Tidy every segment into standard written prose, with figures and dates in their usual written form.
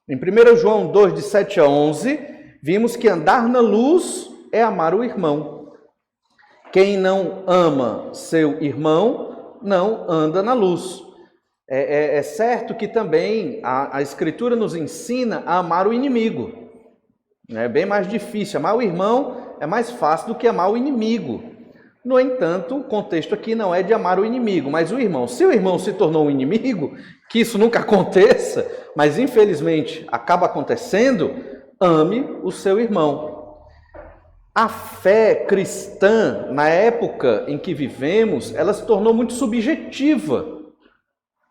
Em 1 João 2, de 7 a 11, vimos que andar na luz é amar o irmão. Quem não ama seu irmão, não anda na luz. É certo que também a Escritura nos ensina a amar o inimigo. É bem mais difícil. Amar o irmão é mais fácil do que amar o inimigo. No entanto, o contexto aqui não é de amar o inimigo, mas o irmão. Se o irmão se tornou um inimigo, que isso nunca aconteça, mas infelizmente acaba acontecendo, ame o seu irmão. A fé cristã, na época em que vivemos, ela se tornou muito subjetiva.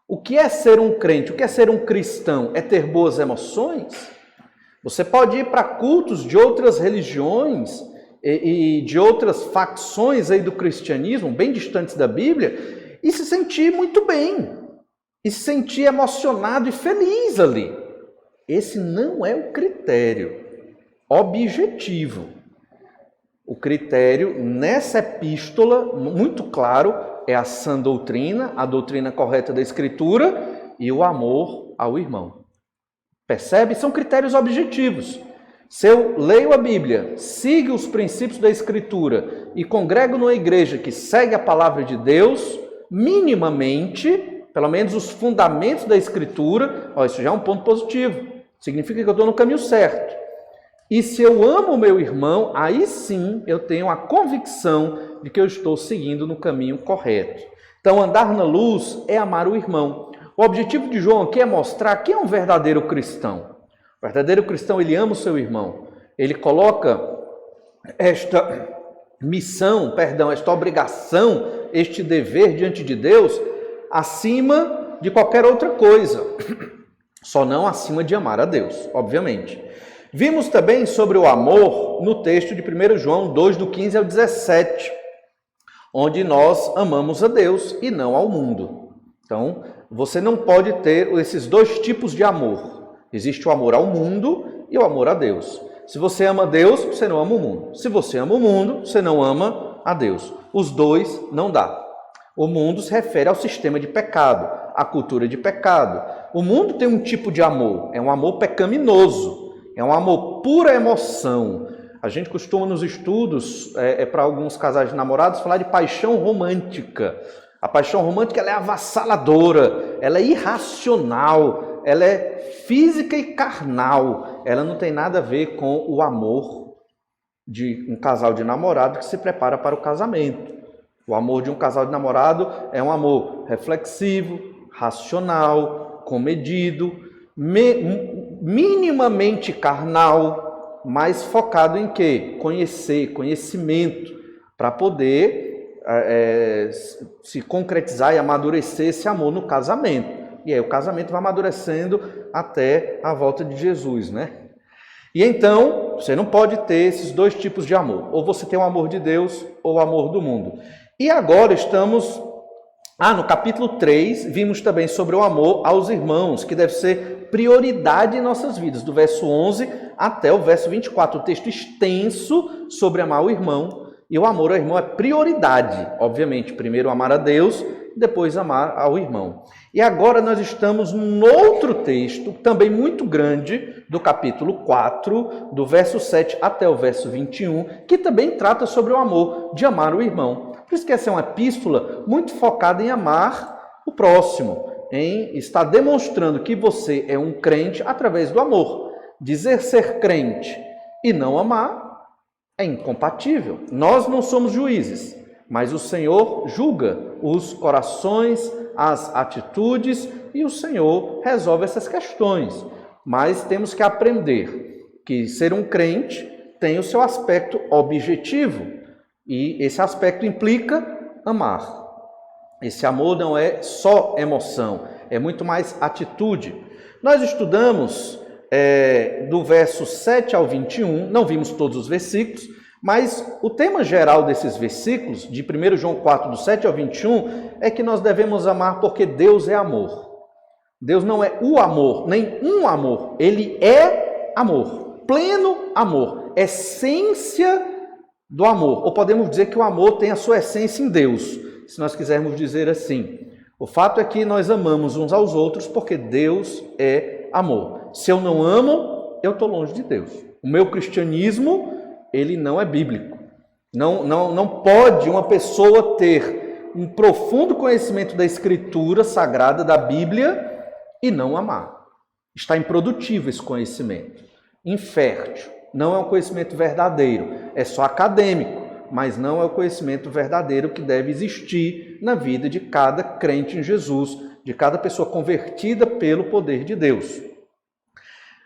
O que é ser um crente? O que é ser um cristão? É ter boas emoções? Você pode ir para cultos de outras religiões e de outras facções aí do cristianismo, bem distantes da Bíblia, e se sentir muito bem, e se sentir emocionado e feliz ali. Esse não é o critério objetivo. O critério nessa epístola, muito claro, é a sã doutrina, a doutrina correta da Escritura e o amor ao irmão. Percebe? São critérios objetivos. Se eu leio a Bíblia, sigo os princípios da Escritura e congrego numa igreja que segue a palavra de Deus, minimamente, pelo menos os fundamentos da Escritura, isso já é um ponto positivo. Significa que eu estou no caminho certo. E se eu amo o meu irmão, aí sim eu tenho a convicção de que eu estou seguindo no caminho correto. Então, andar na luz é amar o irmão. O objetivo de João aqui é mostrar quem é um verdadeiro cristão. O verdadeiro cristão, ele ama o seu irmão. Ele coloca esta missão, esta obrigação, este dever diante de Deus, acima de qualquer outra coisa. Só não acima de amar a Deus, obviamente. Vimos também sobre o amor no texto de 1 João 2, do 15 ao 17, onde nós amamos a Deus e não ao mundo. Então, você não pode ter esses dois tipos de amor. Existe o amor ao mundo e o amor a Deus. Se você ama Deus, você não ama o mundo. Se você ama o mundo, você não ama a Deus. Os dois não dá. O mundo se refere ao sistema de pecado, à cultura de pecado. O mundo tem um tipo de amor, é um amor pecaminoso. É um amor pura emoção. A gente costuma nos estudos, para alguns casais de namorados, falar de paixão romântica. A paixão romântica ela é avassaladora, ela é irracional, ela é física e carnal. Ela não tem nada a ver com o amor de um casal de namorado que se prepara para o casamento. O amor de um casal de namorado é um amor reflexivo, racional, comedido, minimamente carnal, mas focado em quê? Conhecimento, para poder se concretizar e amadurecer esse amor no casamento. E aí o casamento vai amadurecendo até a volta de Jesus, né? E então, você não pode ter esses dois tipos de amor. Ou você tem o amor de Deus ou o amor do mundo. E agora estamos... no capítulo 3, vimos também sobre o amor aos irmãos, que deve ser prioridade em nossas vidas, do verso 11 até o verso 24, um texto extenso sobre amar o irmão, e o amor ao irmão é prioridade, obviamente, primeiro amar a Deus, depois amar ao irmão. E agora nós estamos num outro texto, também muito grande, do capítulo 4, do verso 7 até o verso 21, que também trata sobre o amor, de amar o irmão. Por isso que essa é uma epístola muito focada em amar o próximo, em estar demonstrando que você é um crente através do amor. Dizer ser crente e não amar é incompatível. Nós não somos juízes, mas o Senhor julga os corações, as atitudes, e o Senhor resolve essas questões. Mas temos que aprender que ser um crente tem o seu aspecto objetivo. E esse aspecto implica amar. Esse amor não é só emoção, é muito mais atitude. Nós estudamos do verso 7 ao 21, não vimos todos os versículos, mas o tema geral desses versículos, de 1 João 4, do 7 ao 21, é que nós devemos amar porque Deus é amor. Deus não é o amor, nem um amor, Ele é amor, pleno amor, essência do amor. Ou podemos dizer que o amor tem a sua essência em Deus, se nós quisermos dizer assim. O fato é que nós amamos uns aos outros porque Deus é amor. Se eu não amo, eu estou longe de Deus. O meu cristianismo, ele não é bíblico. Não pode uma pessoa ter um profundo conhecimento da Escritura Sagrada, da Bíblia, e não amar. Está improdutivo esse conhecimento, infértil. Não é um conhecimento verdadeiro, é só acadêmico, mas não é o conhecimento verdadeiro que deve existir na vida de cada crente em Jesus, de cada pessoa convertida pelo poder de Deus.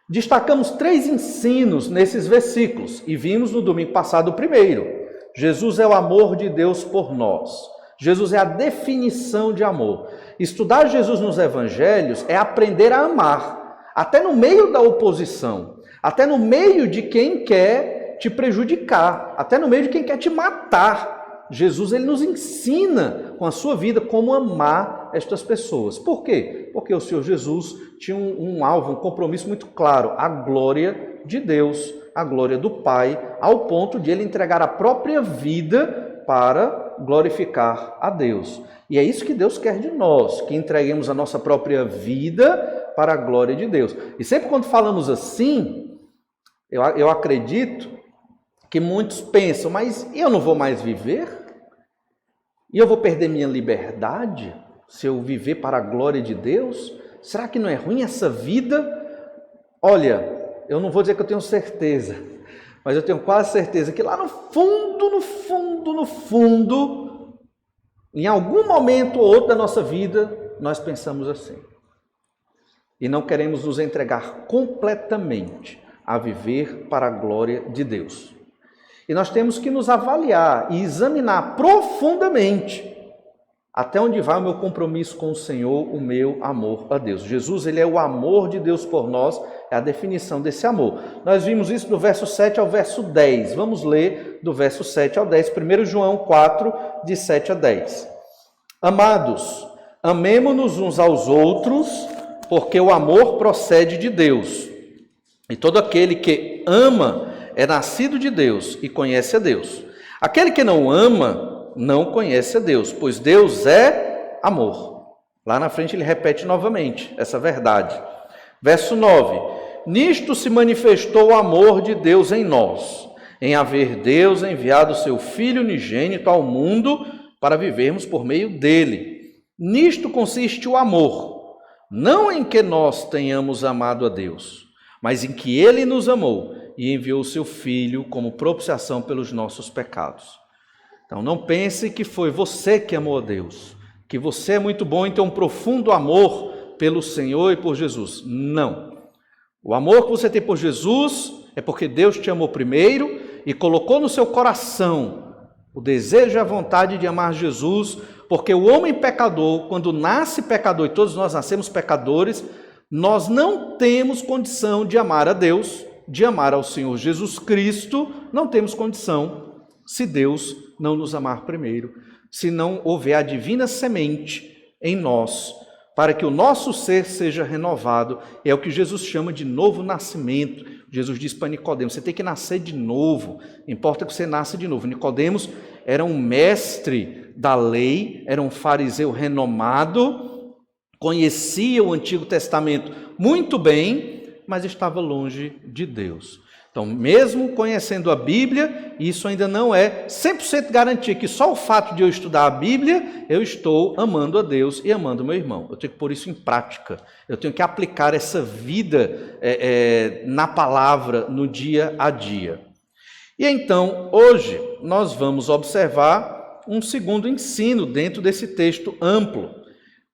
Destacamos 3 ensinos nesses versículos e vimos no domingo passado o primeiro. Jesus é o amor de Deus por nós. Jesus é a definição de amor. Estudar Jesus nos evangelhos é aprender a amar, até no meio da oposição, até no meio de quem quer te prejudicar, até no meio de quem quer te matar. Jesus, ele nos ensina com a sua vida como amar estas pessoas. Por quê? Porque o Senhor Jesus tinha um alvo, um compromisso muito claro, a glória de Deus, a glória do Pai, ao ponto de ele entregar a própria vida para glorificar a Deus. E é isso que Deus quer de nós, que entreguemos a nossa própria vida para a glória de Deus. E sempre quando falamos assim, eu acredito que muitos pensam, mas eu não vou mais viver? E eu vou perder minha liberdade se eu viver para a glória de Deus? Será que não é ruim essa vida? Olha, eu não vou dizer que eu tenho certeza, mas eu tenho quase certeza que lá no fundo, em algum momento ou outro da nossa vida, nós pensamos assim. E não queremos nos entregar completamente a viver para a glória de Deus. E nós temos que nos avaliar e examinar profundamente até onde vai o meu compromisso com o Senhor, o meu amor a Deus. Jesus, ele é o amor de Deus por nós, é a definição desse amor. Nós vimos isso do verso 7 ao verso 10. Vamos ler do verso 7 ao 10, 1 João 4, de 7 a 10. Amados, amemo-nos uns aos outros, porque o amor procede de Deus. E todo aquele que ama é nascido de Deus e conhece a Deus. Aquele que não ama não conhece a Deus, pois Deus é amor. Lá na frente ele repete novamente essa verdade. Verso 9. Nisto se manifestou o amor de Deus em nós, em haver Deus enviado o seu Filho unigênito ao mundo para vivermos por meio dele. Nisto consiste o amor, não em que nós tenhamos amado a Deus, mas em que ele nos amou e enviou o seu Filho como propiciação pelos nossos pecados. Então não pense que foi você que amou a Deus, que você é muito bom e tem um profundo amor pelo Senhor e por Jesus. Não. O amor que você tem por Jesus é porque Deus te amou primeiro e colocou no seu coração o desejo e a vontade de amar Jesus, porque o homem pecador, quando nasce pecador, e todos nós nascemos pecadores, nós não temos condição de amar a Deus, de amar ao Senhor Jesus Cristo, não temos condição se Deus não nos amar primeiro, se não houver a divina semente em nós, para que o nosso ser seja renovado. É o que Jesus chama de novo nascimento. Jesus diz para Nicodemos, você tem que nascer de novo, importa que você nasça de novo. Nicodemos era um mestre da lei, era um fariseu renomado, conhecia o Antigo Testamento muito bem, mas estava longe de Deus. Então, mesmo conhecendo a Bíblia, isso ainda não é 100% garantia que só o fato de eu estudar a Bíblia, eu estou amando a Deus e amando o meu irmão. Eu tenho que pôr isso em prática. Eu tenho que aplicar essa vida na palavra, no dia a dia. E então, hoje, nós vamos observar um segundo ensino dentro desse texto amplo.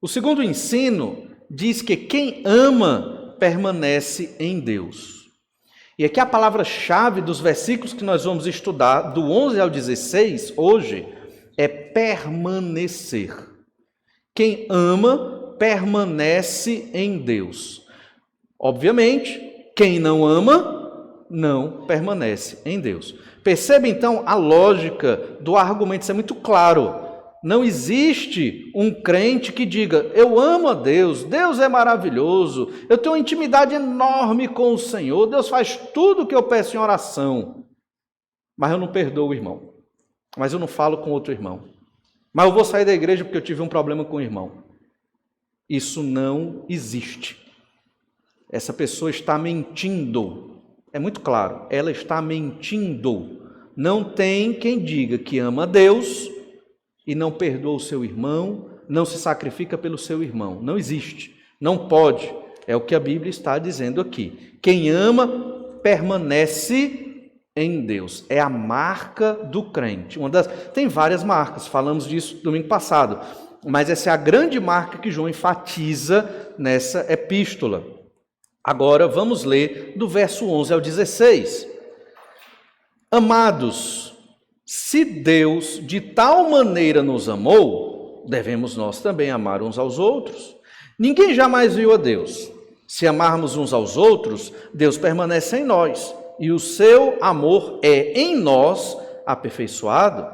O segundo ensino diz que quem ama permanece em Deus. E aqui a palavra-chave dos versículos que nós vamos estudar, do 11 ao 16, hoje, é permanecer. Quem ama, permanece em Deus. Obviamente, quem não ama, não permanece em Deus. Perceba, então, a lógica do argumento, isso é muito claro. Não existe um crente que diga, eu amo a Deus, Deus é maravilhoso, eu tenho uma intimidade enorme com o Senhor, Deus faz tudo o que eu peço em oração, mas eu não perdoo o irmão, mas eu não falo com outro irmão, mas eu vou sair da igreja porque eu tive um problema com o irmão. Isso não existe. essa pessoa está mentindo. É muito claro, ela está mentindo. Não tem quem diga que ama a Deus e não perdoa o seu irmão, não se sacrifica pelo seu irmão. Não existe, não pode. É o que a Bíblia está dizendo aqui. Quem ama permanece em Deus. É a marca do crente. Tem várias marcas, falamos disso domingo passado, mas essa é a grande marca que João enfatiza nessa epístola. Agora vamos ler do verso 11 ao 16. Amados, se Deus de tal maneira nos amou, devemos nós também amar uns aos outros. Ninguém jamais viu a Deus. Se amarmos uns aos outros, Deus permanece em nós, e o seu amor é em nós aperfeiçoado.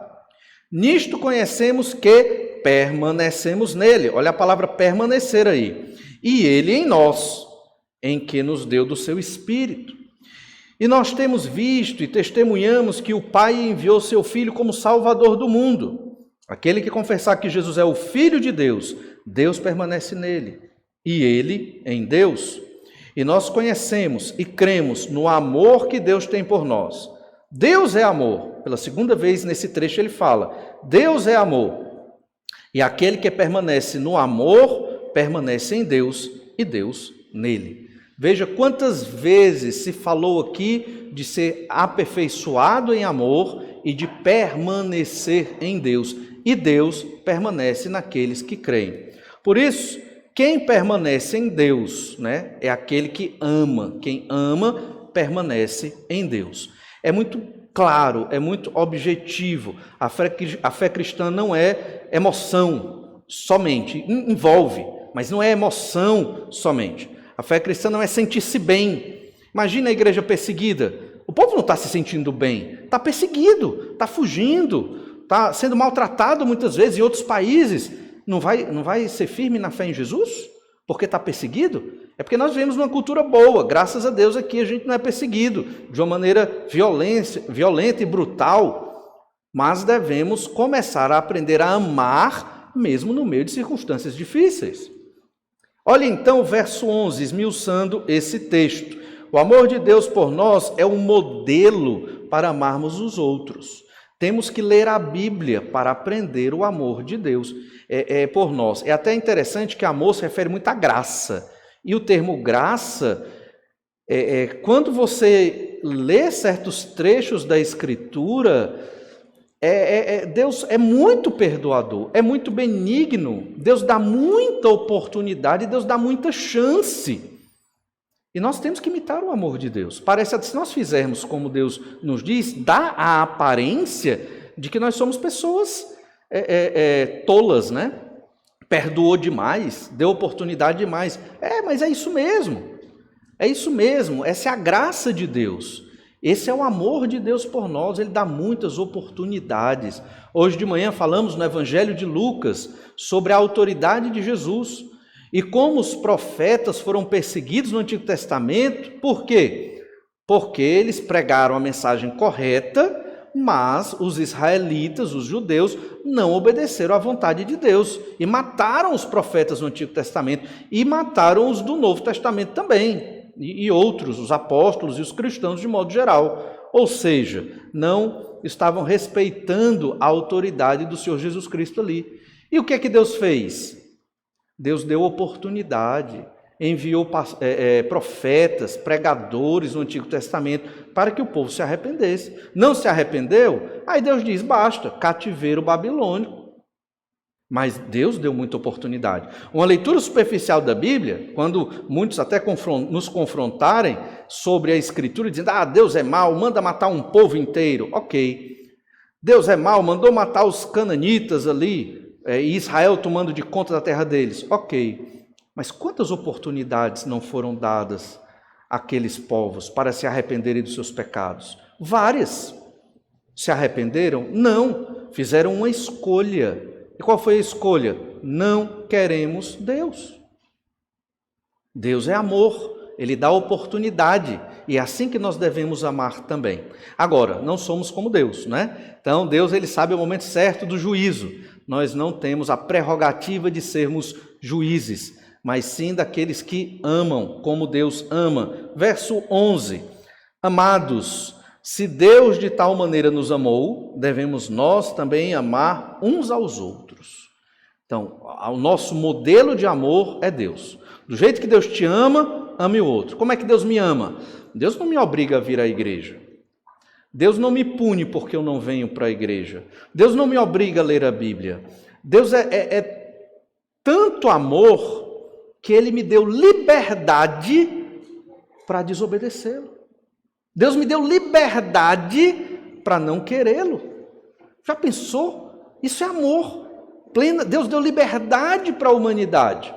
Nisto conhecemos que permanecemos nele. Olha a palavra permanecer aí. E ele em nós, em que nos deu do seu Espírito. E nós temos visto e testemunhamos que o Pai enviou seu Filho como Salvador do mundo. Aquele que confessar que Jesus é o Filho de Deus, Deus permanece nele, e ele em Deus. E nós conhecemos e cremos no amor que Deus tem por nós. Deus é amor. Pela segunda vez nesse trecho ele fala, Deus é amor. E aquele que permanece no amor, permanece em Deus e Deus nele. Veja quantas vezes se falou aqui de ser aperfeiçoado em amor e de permanecer em Deus. E Deus permanece naqueles que creem. Por isso, quem permanece em Deus, né, é aquele que ama. Quem ama, permanece em Deus. É muito claro, é muito objetivo. A fé cristã não é emoção somente, envolve, mas não é emoção somente. A fé cristã não é sentir-se bem. Imagina a igreja perseguida. O povo não está se sentindo bem, está perseguido, está fugindo, está sendo maltratado muitas vezes em outros países. Não vai ser firme na fé em Jesus? Porque está perseguido? É porque nós vivemos numa cultura boa. Graças a Deus aqui a gente não é perseguido de uma maneira violenta e brutal. Mas devemos começar a aprender a amar mesmo no meio de circunstâncias difíceis. Olha então o verso 11, esmiuçando esse texto. O amor de Deus por nós é um modelo para amarmos os outros. Temos que ler a Bíblia para aprender o amor de Deus por nós. É até interessante que amor se refere muito à graça. E o termo graça, quando você lê certos trechos da Escritura, Deus é muito perdoador, é muito benigno, Deus dá muita oportunidade, Deus dá muita chance. E nós temos que imitar o amor de Deus. Parece que se nós fizermos como Deus nos diz, dá a aparência de que nós somos pessoas tolas, né? Perdoou demais, deu oportunidade demais. Mas é isso mesmo, essa é a graça de Deus. Esse é o amor de Deus por nós, ele dá muitas oportunidades. Hoje de manhã falamos no Evangelho de Lucas sobre a autoridade de Jesus e como os profetas foram perseguidos no Antigo Testamento. Por quê? Porque eles pregaram a mensagem correta, mas os israelitas, os judeus, não obedeceram à vontade de Deus e mataram os profetas no Antigo Testamento e mataram os do Novo Testamento também. E outros, os apóstolos e os cristãos de modo geral. Ou seja, não estavam respeitando a autoridade do Senhor Jesus Cristo ali. E o que é que Deus fez? Deus deu oportunidade, enviou profetas, pregadores no Antigo Testamento para que o povo se arrependesse. Não se arrependeu? Aí Deus diz, basta, cativeiro babilônico. Mas Deus deu muita oportunidade. Uma leitura superficial da Bíblia, quando muitos até nos confrontarem sobre a Escritura, dizendo, Deus é mau, manda matar um povo inteiro. Ok. Deus é mau, mandou matar os cananitas ali, e Israel tomando de conta da terra deles. Ok. Mas quantas oportunidades não foram dadas àqueles povos para se arrependerem dos seus pecados? Várias. Se arrependeram? Não. Fizeram uma escolha. E qual foi a escolha? Não queremos Deus. Deus é amor, ele dá oportunidade, e é assim que nós devemos amar também. Agora, não somos como Deus, né? Então, Deus, ele sabe o momento certo do juízo. Nós não temos a prerrogativa de sermos juízes. mas sim daqueles que amam, como Deus ama. Verso 11: Amados, se Deus de tal maneira nos amou, devemos nós também amar uns aos outros. Então, o nosso modelo de amor é Deus. Do jeito que Deus te ama, ame o outro. Como é que Deus me ama? Deus não me obriga a vir à igreja. Deus não me pune porque eu não venho para a igreja. Deus não me obriga a ler a Bíblia. Deus é tanto amor que Ele me deu liberdade para desobedecê-lo. Deus me deu liberdade para não querê-lo. Já pensou? Isso é amor pleno. Deus deu liberdade para a humanidade.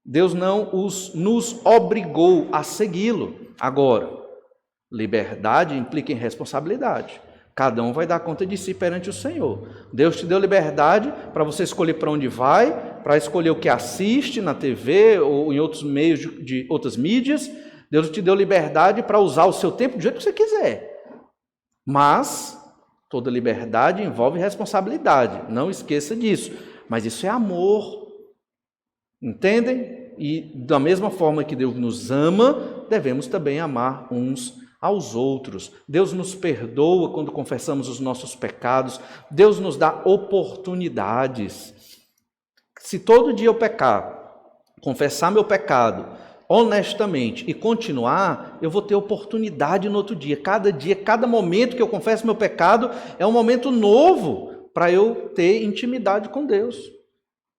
Deus não nos obrigou a segui-lo. Agora, liberdade implica em responsabilidade. Cada um vai dar conta de si perante o Senhor. Deus te deu liberdade para você escolher para onde vai, para escolher o que assiste na TV ou em outros meios de outras mídias. Deus te deu liberdade para usar o seu tempo do jeito que você quiser. Mas toda liberdade envolve responsabilidade. Não esqueça disso. Mas isso é amor. Entendem? E da mesma forma que Deus nos ama, devemos também amar uns aos outros. Deus nos perdoa quando confessamos os nossos pecados. Deus nos dá oportunidades. Se todo dia eu pecar, confessar meu pecado honestamente e continuar, eu vou ter oportunidade no outro dia. Cada momento que eu confesso meu pecado é um momento novo para eu ter intimidade com Deus.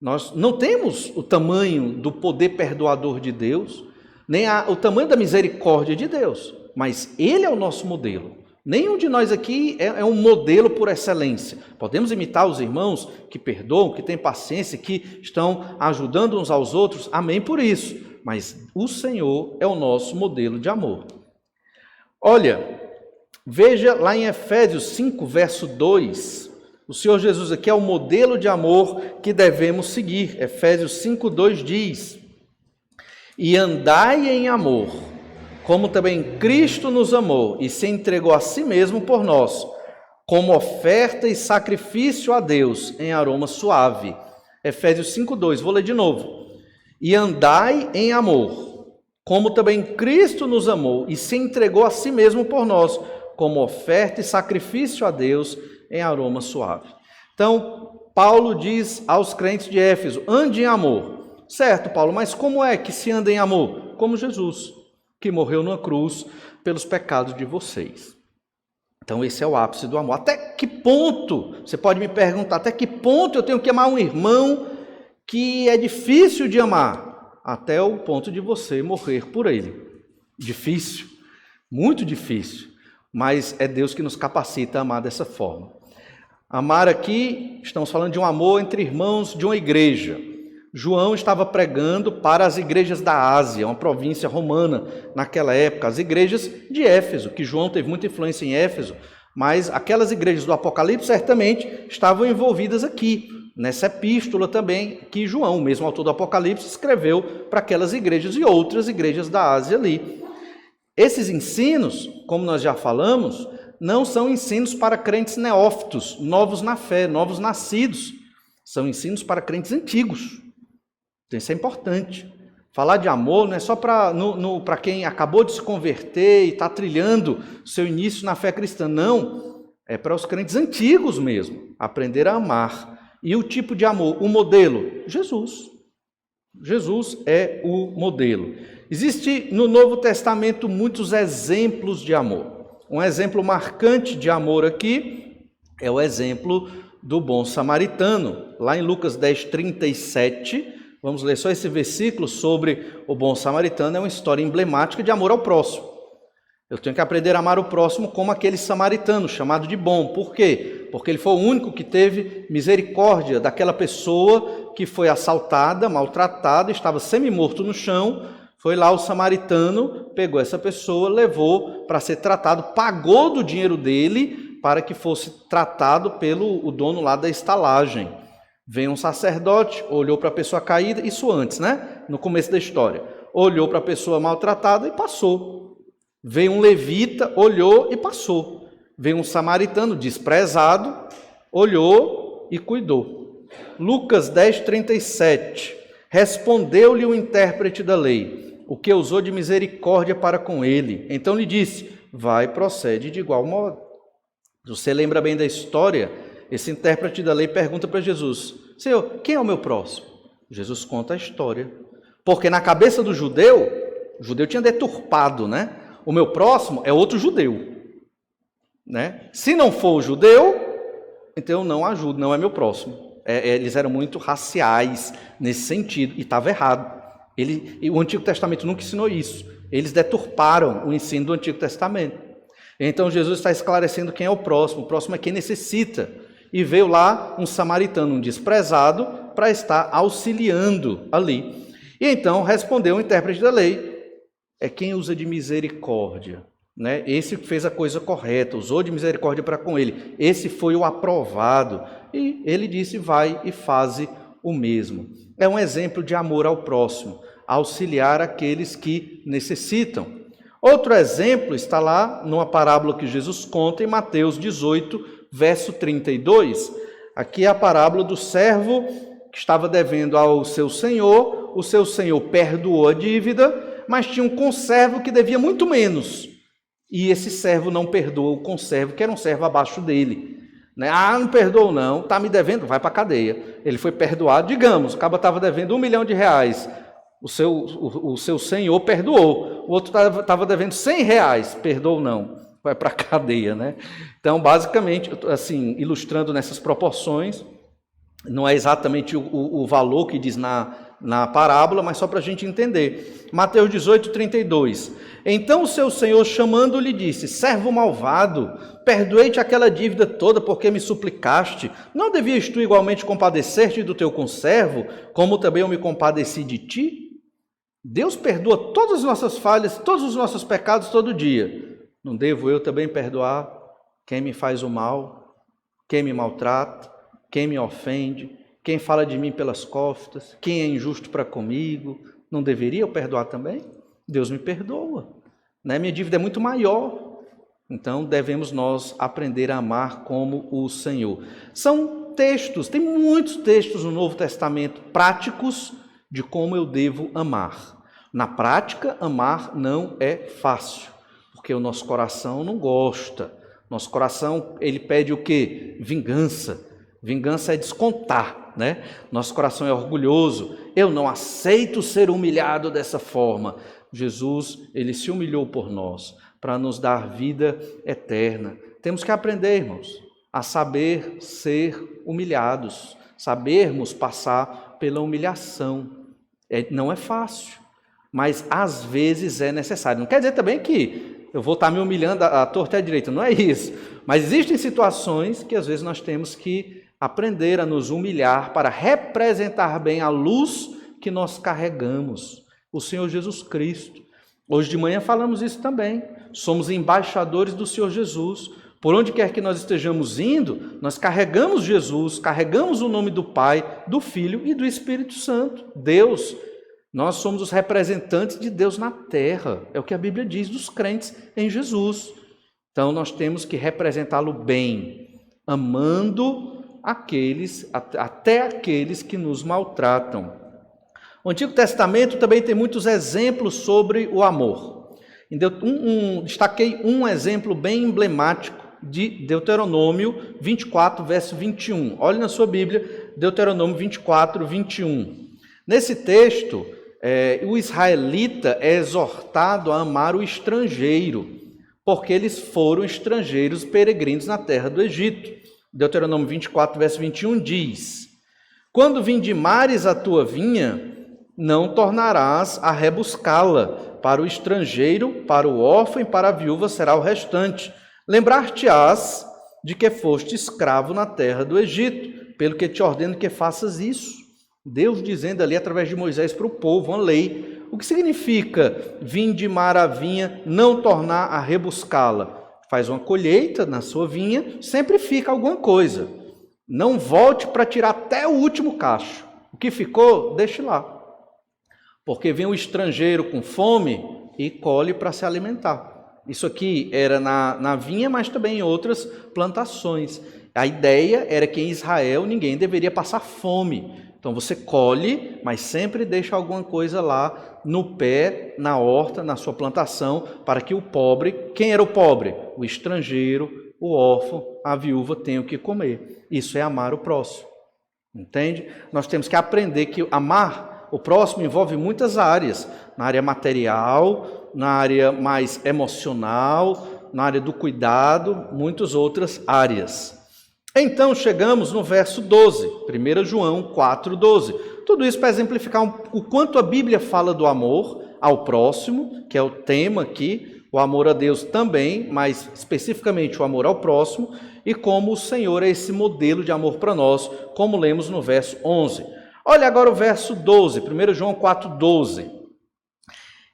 Nós não temos o tamanho do poder perdoador de Deus, nem o tamanho da misericórdia de Deus, mas Ele é o nosso modelo. Nenhum de nós aqui é um modelo por excelência. Podemos imitar os irmãos que perdoam, que têm paciência, que estão ajudando uns aos outros, amém por isso. Mas o Senhor é o nosso modelo de amor. Olha, veja lá em Efésios 5, verso 2, o Senhor Jesus aqui é o modelo de amor que devemos seguir. Efésios 5, 2 diz: E andai em amor, como também Cristo nos amou e se entregou a si mesmo por nós, como oferta e sacrifício a Deus em aroma suave. Efésios 5, 2, vou ler de novo. E andai em amor, como também Cristo nos amou e se entregou a si mesmo por nós, como oferta e sacrifício a Deus em aroma suave. Então, Paulo diz aos crentes de Éfeso: ande em amor. Certo, Paulo, mas como é que se anda em amor? Como Jesus, que morreu numa cruz pelos pecados de vocês. Então, esse é o ápice do amor. Até que ponto, você pode me perguntar, até que ponto eu tenho que amar um irmão que é difícil de amar? Até o ponto de você morrer por ele. Difícil, muito difícil, mas é Deus que nos capacita a amar dessa forma. Amar aqui, estamos falando de um amor entre irmãos de uma igreja. João estava pregando para as igrejas da Ásia, uma província romana naquela época, as igrejas de Éfeso, que João teve muita influência em Éfeso, mas aquelas igrejas do Apocalipse certamente estavam envolvidas aqui, nessa epístola também, que João, o mesmo autor do Apocalipse, escreveu para aquelas igrejas e outras igrejas da Ásia ali. Esses ensinos, como nós já falamos, não são ensinos para crentes neófitos, novos na fé, novos nascidos. São ensinos para crentes antigos. Então isso é importante. Falar de amor não é só para quem acabou de se converter e está trilhando seu início na fé cristã. Não, é para os crentes antigos mesmo. Aprender a amar. E o tipo de amor, o modelo? Jesus. Jesus é o modelo. Existe no Novo Testamento muitos exemplos de amor. Um exemplo marcante de amor aqui é o exemplo do bom samaritano. Lá em Lucas 10, 37, vamos ler só esse versículo sobre o bom samaritano. É uma história emblemática de amor ao próximo. Eu tenho que aprender a amar o próximo como aquele samaritano, chamado de bom. Por quê? Porque ele foi o único que teve misericórdia daquela pessoa que foi assaltada, maltratada, estava semi-morto no chão. Foi lá o samaritano, pegou essa pessoa, levou para ser tratado, pagou do dinheiro dele para que fosse tratado pelo dono lá da estalagem. Veio um sacerdote, olhou para a pessoa caída, isso antes, né? No começo da história. Olhou para a pessoa maltratada e passou. Veio um levita, olhou e passou. Veio um samaritano desprezado, olhou e cuidou. Lucas 10, 37. Respondeu-lhe o intérprete da lei, o que usou de misericórdia para com ele. Então lhe disse, vai e procede de igual modo. Você lembra bem da história? Esse intérprete da lei pergunta para Jesus, Senhor, quem é o meu próximo? Jesus conta a história. Porque na cabeça do judeu, o judeu tinha deturpado, né? O meu próximo é outro judeu. Né? Se não for o judeu, então eu não ajudo, não é meu próximo. Eles eram muito raciais nesse sentido, e estava errado. O Antigo Testamento nunca ensinou isso. Eles deturparam o ensino do Antigo Testamento. Então Jesus está esclarecendo quem é o próximo é quem necessita. E veio lá um samaritano, um desprezado, para estar auxiliando ali. E então respondeu o intérprete da lei, é quem usa de misericórdia. Né? Esse fez a coisa correta, usou de misericórdia para com ele. Esse foi o aprovado. E ele disse, vai e faze o mesmo. É um exemplo de amor ao próximo, auxiliar aqueles que necessitam. Outro exemplo está lá numa parábola que Jesus conta em Mateus 18, verso 32. Aqui é a parábola do servo que estava devendo ao seu senhor. O seu senhor perdoou a dívida, mas tinha um conservo que devia muito menos. E esse servo não perdoa o conservo, que era um servo abaixo dele. Né? Não perdoou não, está me devendo, vai para a cadeia. Ele foi perdoado, digamos, o cabo estava devendo R$1 milhão. O seu senhor perdoou. O outro estava devendo R$100, perdoou não, vai para a cadeia. Né? Então, basicamente, assim, ilustrando nessas proporções, não é exatamente o valor que diz na parábola, mas só para a gente entender. Mateus 18, 32. Então o seu senhor, chamando-lhe, disse, servo malvado, perdoei-te aquela dívida toda porque me suplicaste. Não devias tu igualmente compadecer-te do teu conservo, como também eu me compadeci de ti? Deus perdoa todas as nossas falhas, todos os nossos pecados todo dia. Não devo eu também perdoar quem me faz o mal, quem me maltrata, quem me ofende, quem fala de mim pelas costas, quem é injusto para comigo? Não deveria eu perdoar também? Deus me perdoa, né? Minha dívida é muito maior, então devemos nós aprender a amar como o Senhor. São textos, tem muitos textos no Novo Testamento práticos de como eu devo amar. Na prática, amar não é fácil, porque o nosso coração não gosta. Nosso coração, ele pede o quê? Vingança. Vingança é descontar, né? Nosso coração é orgulhoso. Eu não aceito ser humilhado dessa forma. Jesus, ele se humilhou por nós, para nos dar vida eterna. Temos que aprender, irmãos, a saber ser humilhados, sabermos passar pela humilhação. Não é fácil, mas às vezes é necessário. Não quer dizer também que eu vou estar me humilhando à torta e à direita, não é isso. Mas existem situações que às vezes nós temos que aprender a nos humilhar para representar bem a luz que nós carregamos, o Senhor Jesus Cristo. Hoje de manhã falamos isso também. Somos embaixadores do Senhor Jesus. Por onde quer que nós estejamos indo, nós carregamos Jesus, carregamos o nome do Pai, do Filho e do Espírito Santo. Deus, nós somos os representantes de Deus na terra. É o que a Bíblia diz dos crentes em Jesus. Então nós temos que representá-lo bem, amando até aqueles que nos maltratam. O Antigo Testamento também tem muitos exemplos sobre o amor. Destaquei um exemplo bem emblemático de Deuteronômio 24, verso 21. Olhe na sua Bíblia, Deuteronômio 24, 21. Nesse texto, o israelita é exortado a amar o estrangeiro, porque eles foram estrangeiros peregrinos na terra do Egito. Deuteronômio 24, verso 21 diz: quando vindimares a tua vinha, não tornarás a rebuscá-la. Para o estrangeiro, para o órfão e para a viúva será o restante. Lembrar-te-ás de que foste escravo na terra do Egito, pelo que te ordeno que faças isso. Deus dizendo ali através de Moisés para o povo, uma lei. O que significa vindimar a vinha, não tornar a rebuscá-la? Faz uma colheita na sua vinha, sempre fica alguma coisa. Não volte para tirar até o último cacho. O que ficou, deixe lá. Porque vem o estrangeiro com fome e colhe para se alimentar. Isso aqui era na vinha, mas também em outras plantações. A ideia era que em Israel ninguém deveria passar fome. Então você colhe, mas sempre deixa alguma coisa lá no pé, na horta, na sua plantação, para que o pobre, quem era o pobre? O estrangeiro, o órfão, a viúva tenham o que comer. Isso é amar o próximo. Entende? Nós temos que aprender que amar o próximo envolve muitas áreas. Na área material, na área mais emocional, na área do cuidado, muitas outras áreas. Então chegamos no verso 12, 1 João 4,12. Tudo isso para exemplificar o quanto a Bíblia fala do amor ao próximo, que é o tema aqui, o amor a Deus também, mas especificamente o amor ao próximo, e como o Senhor é esse modelo de amor para nós, como lemos no verso 11. Olha agora o verso 12, 1 João 4,12.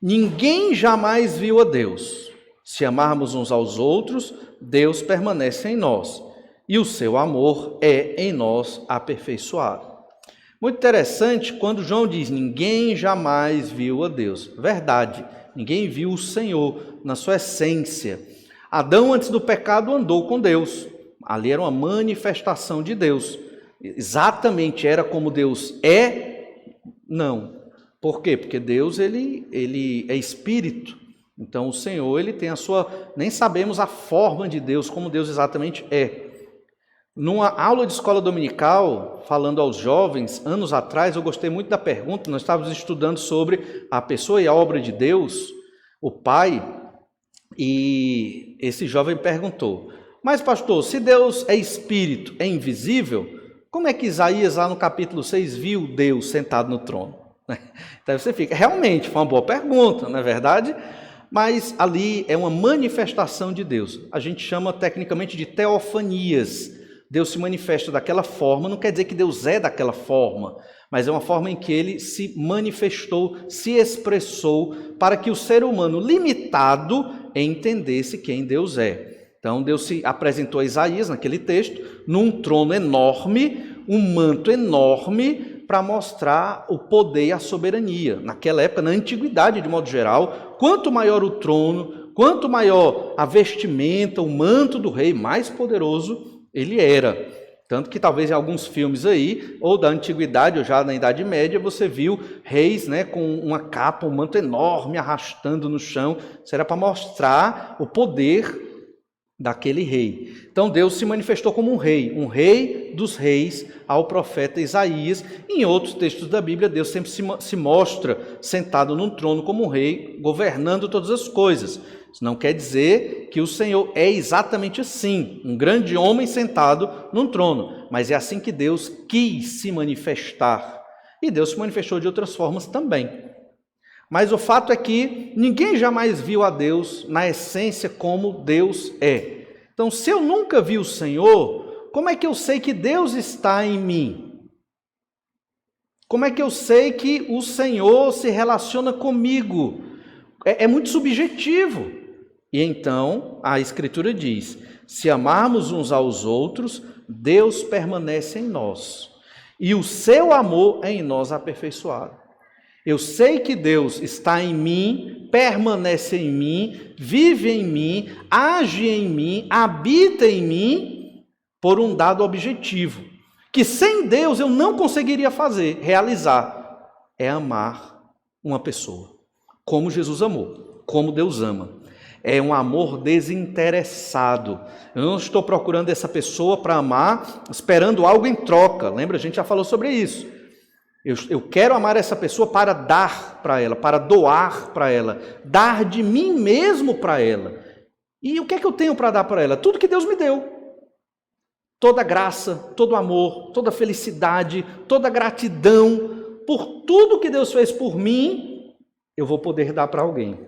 Ninguém jamais viu a Deus. Se amarmos uns aos outros, Deus permanece em nós, e o seu amor é em nós aperfeiçoado. Muito interessante quando João diz, ninguém jamais viu a Deus. Verdade, ninguém viu o Senhor na sua essência. Adão, antes do pecado, andou com Deus. Ali era uma manifestação de Deus. Exatamente era como Deus é? Não. Por quê? Porque Deus ele é espírito. Então o Senhor ele tem a sua... Nem sabemos a forma de Deus, como Deus exatamente é. Numa aula de escola dominical, falando aos jovens, anos atrás, eu gostei muito da pergunta, nós estávamos estudando sobre a pessoa e a obra de Deus, o Pai, e esse jovem perguntou, mas pastor, se Deus é espírito, é invisível, como é que Isaías lá no capítulo 6 viu Deus sentado no trono? Então você fica, realmente, foi uma boa pergunta, não é verdade? Mas ali é uma manifestação de Deus, a gente chama tecnicamente de teofanias. Deus se manifesta daquela forma, não quer dizer que Deus é daquela forma, mas é uma forma em que ele se manifestou, se expressou, para que o ser humano limitado entendesse quem Deus é. Então Deus se apresentou a Isaías, naquele texto, num trono enorme, um manto enorme, para mostrar o poder e a soberania. Naquela época, na antiguidade de modo geral, quanto maior o trono, quanto maior a vestimenta, o manto do rei, mais poderoso ele era. Tanto que talvez em alguns filmes aí, ou da antiguidade, ou já na Idade Média, você viu reis, né, com uma capa, um manto enorme arrastando no chão. Isso era para mostrar o poder daquele rei. Então Deus se manifestou como um rei dos reis ao profeta Isaías. Em outros textos da Bíblia, Deus sempre se mostra sentado num trono como um rei, governando todas as coisas. Isso não quer dizer que o Senhor é exatamente assim, um grande homem sentado num trono, mas é assim que Deus quis se manifestar. E Deus se manifestou de outras formas também. Mas o fato é que ninguém jamais viu a Deus na essência como Deus é. Então, se eu nunca vi o Senhor, como é que eu sei que Deus está em mim? Como é que eu sei que o Senhor se relaciona comigo? É muito subjetivo. E então, a Escritura diz, se amarmos uns aos outros, Deus permanece em nós, e o seu amor é em nós aperfeiçoado. Eu sei que Deus está em mim, permanece em mim, vive em mim, age em mim, habita em mim, por um dado objetivo, que sem Deus eu não conseguiria realizar, é amar uma pessoa, como Jesus amou, como Deus ama. É um amor desinteressado. Eu não estou procurando essa pessoa para amar, esperando algo em troca. Lembra? A gente já falou sobre isso. Eu quero amar essa pessoa para dar para ela, para doar para ela, dar de mim mesmo para ela. E o que é que eu tenho para dar para ela? Tudo que Deus me deu. Toda graça, todo amor, toda felicidade, toda gratidão por tudo que Deus fez por mim, eu vou poder dar para alguém.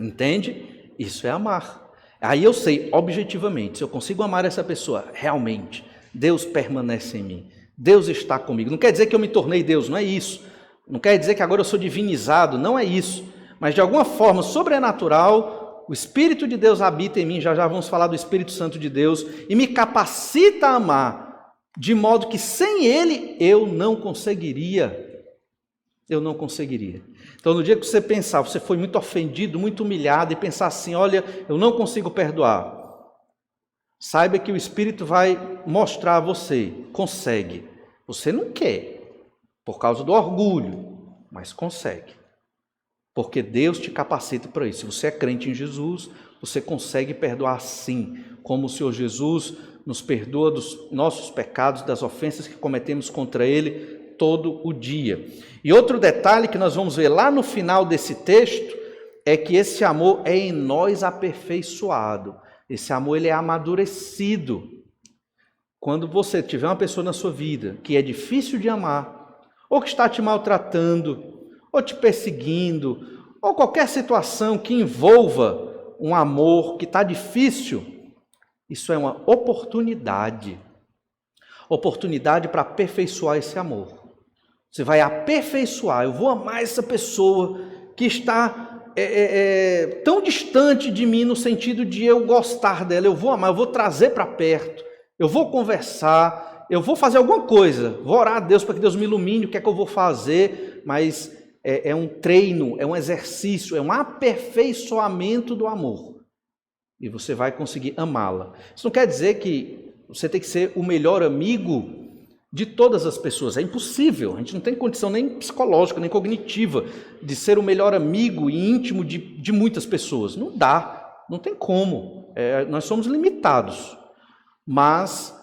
Entende? Isso é amar. Aí eu sei, objetivamente, se eu consigo amar essa pessoa, realmente, Deus permanece em mim. Deus está comigo. Não quer dizer que eu me tornei Deus, não é isso. Não quer dizer que agora eu sou divinizado, não é isso. Mas de alguma forma sobrenatural, o Espírito de Deus habita em mim, já vamos falar do Espírito Santo de Deus, e me capacita a amar, de modo que sem Ele eu não conseguiria. Eu não conseguiria. Então, no dia que você pensar, você foi muito ofendido, muito humilhado, e pensar assim, olha, eu não consigo perdoar, saiba que o Espírito vai mostrar a você, consegue. Você não quer, por causa do orgulho, mas consegue. Porque Deus te capacita para isso. Se você é crente em Jesus, você consegue perdoar sim, como o Senhor Jesus nos perdoa dos nossos pecados, das ofensas que cometemos contra Ele todo o dia. E outro detalhe que nós vamos ver lá no final desse texto é que esse amor é em nós aperfeiçoado. Esse amor ele é amadurecido. Quando você tiver uma pessoa na sua vida que é difícil de amar, ou que está te maltratando, ou te perseguindo, ou qualquer situação que envolva um amor que está difícil, isso é uma oportunidade. Oportunidade para aperfeiçoar esse amor. Você vai aperfeiçoar. Eu vou amar essa pessoa que está tão distante de mim no sentido de eu gostar dela. Eu vou amar, eu vou trazer para perto, eu vou conversar, eu vou fazer alguma coisa, vou orar a Deus para que Deus me ilumine o que é que eu vou fazer, mas é um treino, é um exercício, é um aperfeiçoamento do amor. E você vai conseguir amá-la. Isso não quer dizer que você tem que ser o melhor amigo de todas as pessoas. É impossível. A gente não tem condição nem psicológica, nem cognitiva de ser o melhor amigo e íntimo de muitas pessoas. Não dá. Não tem como. Nós somos limitados. Mas,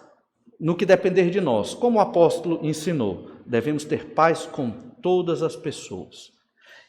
no que depender de nós, como o apóstolo ensinou, devemos ter paz com todas as pessoas.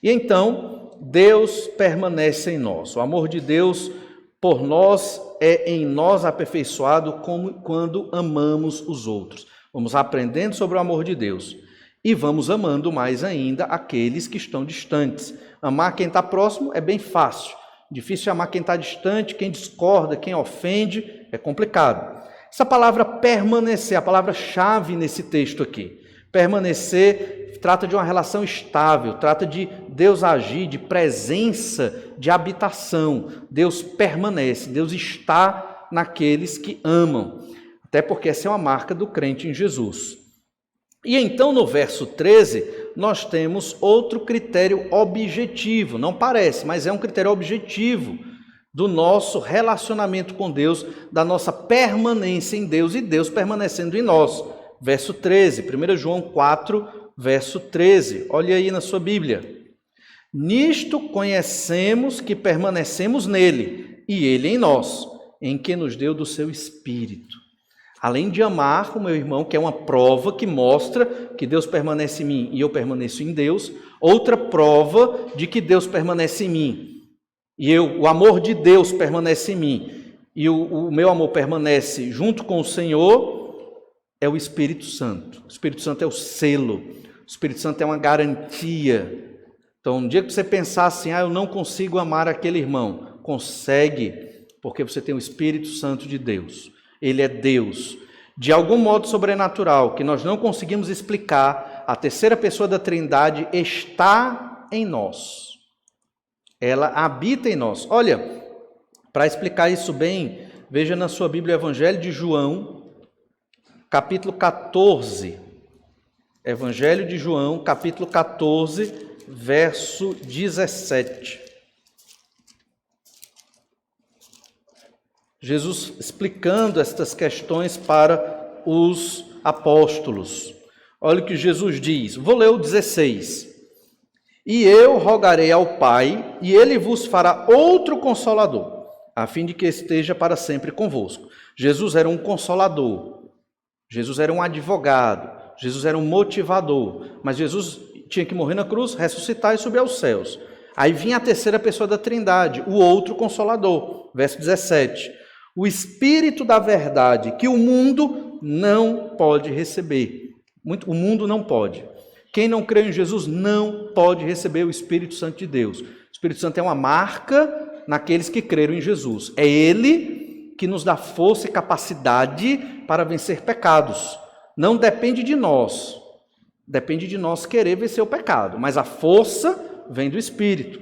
E então, Deus permanece em nós. O amor de Deus por nós é em nós aperfeiçoado como quando amamos os outros. Vamos aprendendo sobre o amor de Deus e vamos amando mais ainda aqueles que estão distantes. Amar quem está próximo é bem fácil. Difícil é amar quem está distante, quem discorda, quem ofende, é complicado. Essa palavra permanecer, a palavra-chave nesse texto aqui. Permanecer trata de uma relação estável, trata de Deus agir, de presença, de habitação. Deus permanece, Deus está naqueles que amam. Até porque essa é uma marca do crente em Jesus. E então no verso 13, nós temos outro critério objetivo. Não parece, mas é um critério objetivo do nosso relacionamento com Deus, da nossa permanência em Deus e Deus permanecendo em nós. Verso 13, 1 João 4, verso 13. Olha aí na sua Bíblia. Nisto conhecemos que permanecemos nele e ele em nós, em que nos deu do seu Espírito. Além de amar o meu irmão, que é uma prova que mostra que Deus permanece em mim e eu permaneço em Deus, outra prova de que Deus permanece em mim e o amor de Deus permanece em mim e o meu amor permanece junto com o Senhor, é o Espírito Santo. O Espírito Santo é o selo, o Espírito Santo é uma garantia. Então, no dia que você pensar assim, eu não consigo amar aquele irmão, consegue, porque você tem o Espírito Santo de Deus. Ele é Deus. De algum modo sobrenatural, que nós não conseguimos explicar, a terceira pessoa da Trindade está em nós. Ela habita em nós. Olha, para explicar isso bem, veja na sua Bíblia o Evangelho de João, capítulo 14. Evangelho de João, capítulo 14, verso 17. Jesus explicando estas questões para os apóstolos. Olha o que Jesus diz. Vou ler o 16. E eu rogarei ao Pai, e ele vos fará outro consolador, a fim de que esteja para sempre convosco. Jesus era um consolador. Jesus era um advogado. Jesus era um motivador. Mas Jesus tinha que morrer na cruz, ressuscitar e subir aos céus. Aí vinha a terceira pessoa da Trindade, o outro consolador. Verso 17. O Espírito da verdade, que o mundo não pode receber. O mundo não pode. Quem não crê em Jesus não pode receber o Espírito Santo de Deus. O Espírito Santo é uma marca naqueles que creram em Jesus. É Ele que nos dá força e capacidade para vencer pecados. Não depende de nós. Depende de nós querer vencer o pecado. Mas a força vem do Espírito.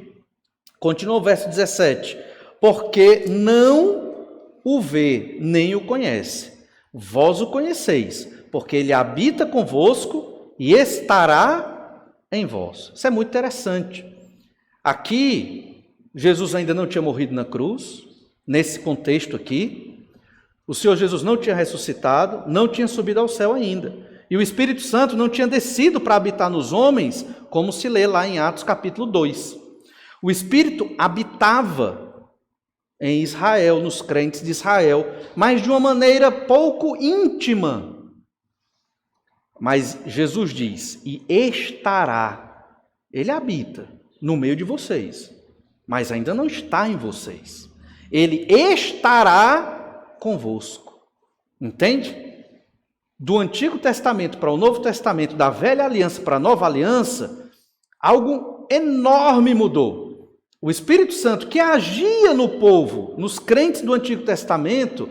Continua o verso 17. Porque não o vê, nem o conhece. Vós o conheceis, porque ele habita convosco e estará em vós. Isso é muito interessante. Aqui, Jesus ainda não tinha morrido na cruz, nesse contexto aqui. O Senhor Jesus não tinha ressuscitado, não tinha subido ao céu ainda. E o Espírito Santo não tinha descido para habitar nos homens, como se lê lá em Atos capítulo 2. O Espírito habitava em Israel, nos crentes de Israel, mas de uma maneira pouco íntima. Mas Jesus diz, e estará, ele habita no meio de vocês, mas ainda não está em vocês. Ele estará convosco. Entende? Do Antigo Testamento para o Novo Testamento, da Velha Aliança para a Nova Aliança, algo enorme mudou. O Espírito Santo, que agia no povo, nos crentes do Antigo Testamento,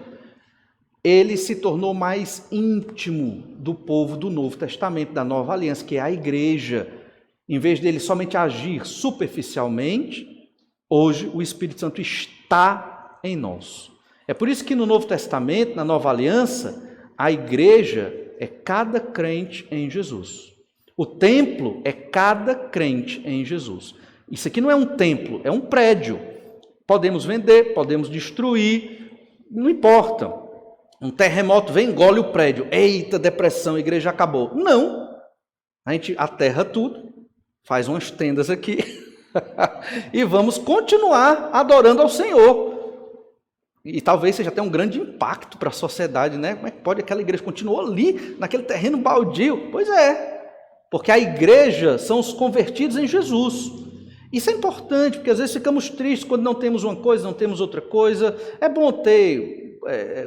ele se tornou mais íntimo do povo do Novo Testamento, da Nova Aliança, que é a igreja. Em vez dele somente agir superficialmente, hoje o Espírito Santo está em nós. É por isso que no Novo Testamento, na Nova Aliança, a igreja é cada crente em Jesus. O templo é cada crente em Jesus. Isso aqui não é um templo, é um prédio. Podemos vender, podemos destruir, não importa. Um terremoto vem, engole o prédio. Eita, depressão, a igreja acabou. Não. A gente aterra tudo, faz umas tendas aqui e vamos continuar adorando ao Senhor. E talvez seja até um grande impacto para a sociedade, né? Como é que pode aquela igreja continuar ali, naquele terreno baldio? Pois é, porque a igreja são os convertidos em Jesus. Isso é importante, porque às vezes ficamos tristes quando não temos uma coisa, não temos outra coisa. É bom ter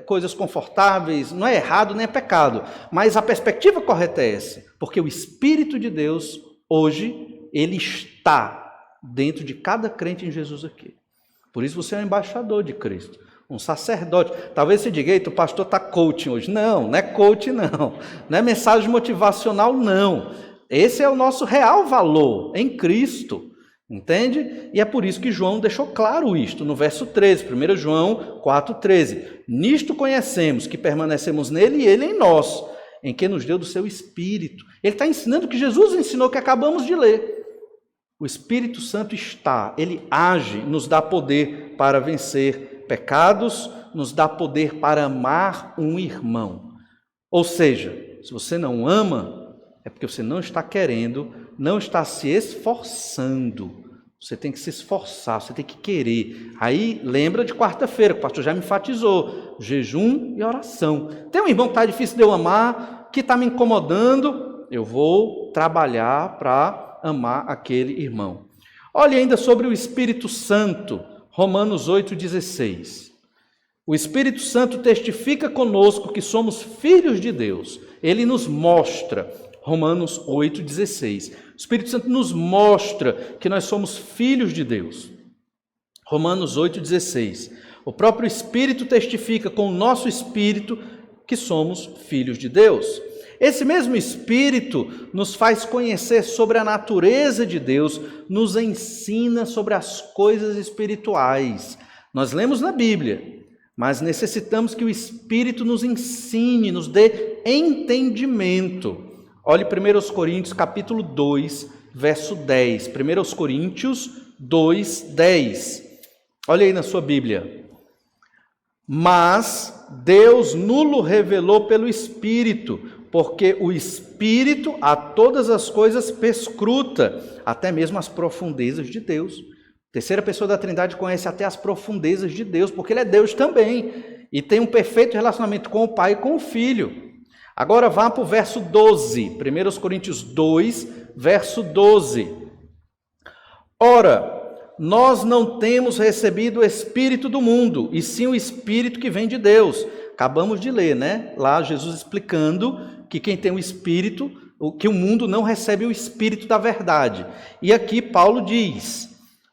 coisas confortáveis, não é errado nem é pecado, mas a perspectiva correta é essa, porque o Espírito de Deus, hoje, ele está dentro de cada crente em Jesus aqui. Por isso você é um embaixador de Cristo, um sacerdote. Talvez você diga, eita, o pastor está coaching hoje. Não, não é coaching não. Não é mensagem motivacional não. Esse é o nosso real valor em Cristo. Entende? E é por isso que João deixou claro isto no verso 13, 1 João 4,13. Nisto conhecemos que permanecemos nele e ele em nós, em que nos deu do seu Espírito. Ele está ensinando o que Jesus ensinou, que acabamos de ler. O Espírito Santo está, ele age, nos dá poder para vencer pecados, nos dá poder para amar um irmão. Ou seja, se você não ama, é porque você não está querendo, não está se esforçando. Você tem que se esforçar, você tem que querer. Aí lembra de quarta-feira, que o pastor já me enfatizou, jejum e oração. Tem um irmão que está difícil de eu amar, que está me incomodando, eu vou trabalhar para amar aquele irmão. Olhe ainda sobre o Espírito Santo, Romanos 8,16. O Espírito Santo testifica conosco que somos filhos de Deus. Ele nos mostra, Romanos 8,16. O Espírito Santo nos mostra que nós somos filhos de Deus. Romanos 8,16. O próprio Espírito testifica com o nosso Espírito que somos filhos de Deus. Esse mesmo Espírito nos faz conhecer sobre a natureza de Deus, nos ensina sobre as coisas espirituais. Nós lemos na Bíblia, mas necessitamos que o Espírito nos ensine, nos dê entendimento. Olhe 1 Coríntios capítulo 2, verso 10. 1 Coríntios 2, 10. Olha aí na sua Bíblia. Mas Deus nulo revelou pelo Espírito, porque o Espírito a todas as coisas perscruta, até mesmo as profundezas de Deus. A terceira pessoa da Trindade conhece até as profundezas de Deus, porque Ele é Deus também, e tem um perfeito relacionamento com o Pai e com o Filho. Agora vá para o verso 12, 1 Coríntios 2, verso 12. Ora, nós não temos recebido o Espírito do mundo, e sim o Espírito que vem de Deus. Acabamos de ler, né? Lá Jesus explicando que quem tem o Espírito, que o mundo não recebe o Espírito da verdade. E aqui Paulo diz,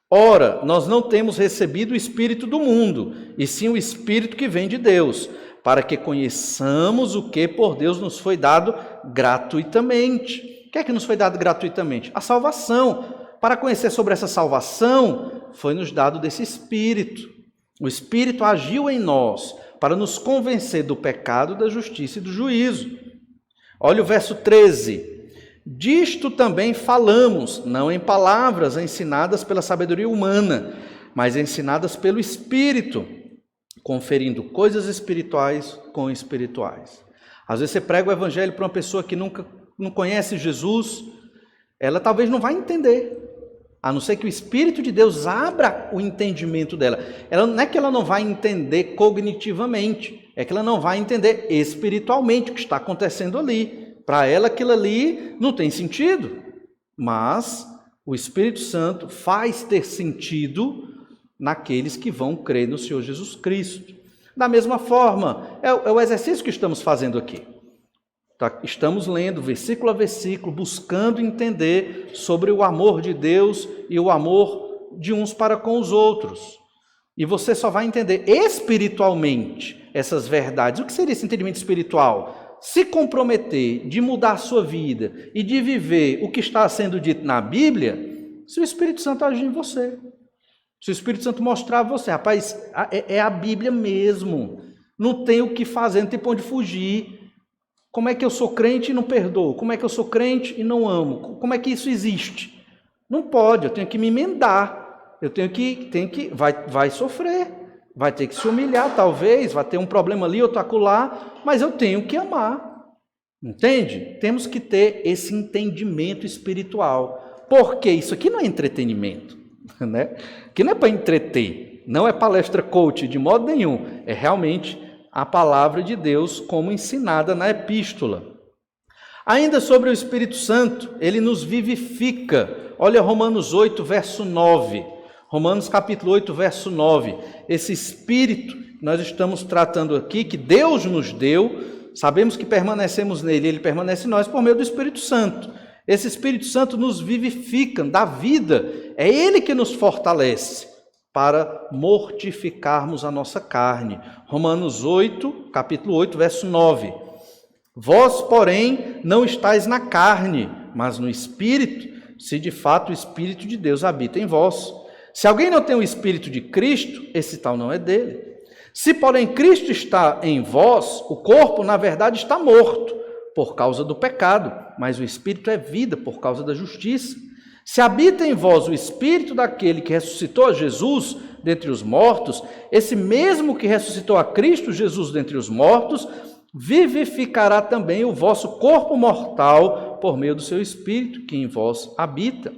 ora, nós não temos recebido o Espírito do mundo, e sim o Espírito que vem de Deus, para que conheçamos o que por Deus nos foi dado gratuitamente. O que é que nos foi dado gratuitamente? A salvação. Para conhecer sobre essa salvação, foi nos dado desse Espírito. O Espírito agiu em nós para nos convencer do pecado, da justiça e do juízo. Olha o verso 13. Disto também falamos, não em palavras ensinadas pela sabedoria humana, mas ensinadas pelo Espírito, conferindo coisas espirituais com espirituais. Às vezes você prega o evangelho para uma pessoa que não conhece Jesus, ela talvez não vai entender, a não ser que o Espírito de Deus abra o entendimento dela. Não é que ela não vai entender cognitivamente, é que ela não vai entender espiritualmente o que está acontecendo ali. Para ela aquilo ali não tem sentido, mas o Espírito Santo faz ter sentido naqueles que vão crer no Senhor Jesus Cristo. Da mesma forma, é o exercício que estamos fazendo aqui. Estamos lendo versículo a versículo, buscando entender sobre o amor de Deus e o amor de uns para com os outros. E você só vai entender espiritualmente essas verdades. O que seria esse entendimento espiritual? Se comprometer de mudar a sua vida e de viver o que está sendo dito na Bíblia, se o Espírito Santo agir em você. Se o Espírito Santo mostrar a você, rapaz, é a Bíblia mesmo. Não tem o que fazer, não tem para onde fugir. Como é que eu sou crente e não perdoo? Como é que eu sou crente e não amo? Como é que isso existe? Não pode, eu tenho que me emendar. Eu tenho que vai sofrer, vai ter que se humilhar talvez, vai ter um problema ali, outro acolá, mas eu tenho que amar. Entende? Temos que ter esse entendimento espiritual. Porque isso aqui não é entretenimento, né? Aqui não é para entreter, não é palestra coach de modo nenhum, é realmente a palavra de Deus como ensinada na epístola. Ainda sobre o Espírito Santo, ele nos vivifica. Olha Romanos 8, verso 9. Romanos capítulo 8, verso 9. Esse Espírito que nós estamos tratando aqui, que Deus nos deu, sabemos que permanecemos nele, ele permanece em nós por meio do Espírito Santo. Esse Espírito Santo nos vivifica, dá vida, é ele que nos fortalece para mortificarmos a nossa carne. Romanos 8, capítulo 8, verso 9. Vós, porém, não estáis na carne, mas no Espírito, se de fato o Espírito de Deus habita em vós. Se alguém não tem o Espírito de Cristo, esse tal não é dele. Se, porém, Cristo está em vós, o corpo, na verdade, está morto, por causa do pecado, mas o Espírito é vida por causa da justiça. Se habita em vós o Espírito daquele que ressuscitou a Jesus dentre os mortos, esse mesmo que ressuscitou a Cristo Jesus dentre os mortos, vivificará também o vosso corpo mortal por meio do seu Espírito que em vós habita.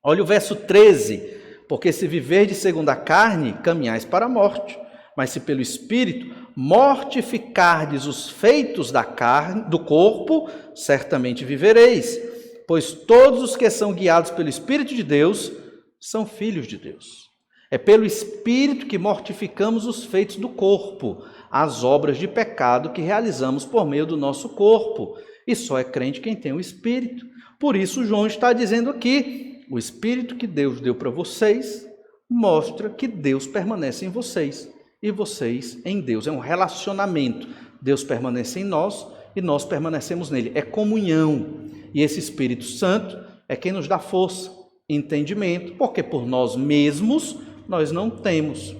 Olha o verso 13. Porque se viverdes segundo a carne, caminhais para a morte. Mas se pelo Espírito mortificardes os feitos da carne, do corpo, certamente vivereis. Pois todos os que são guiados pelo Espírito de Deus são filhos de Deus. É pelo Espírito que mortificamos os feitos do corpo, as obras de pecado que realizamos por meio do nosso corpo. E só é crente quem tem o Espírito. Por isso João está dizendo aqui, o Espírito que Deus deu para vocês mostra que Deus permanece em vocês e vocês em Deus. É um relacionamento. Deus permanece em nós e nós permanecemos nele. É comunhão. E esse Espírito Santo é quem nos dá força, entendimento, porque por nós mesmos nós não temos.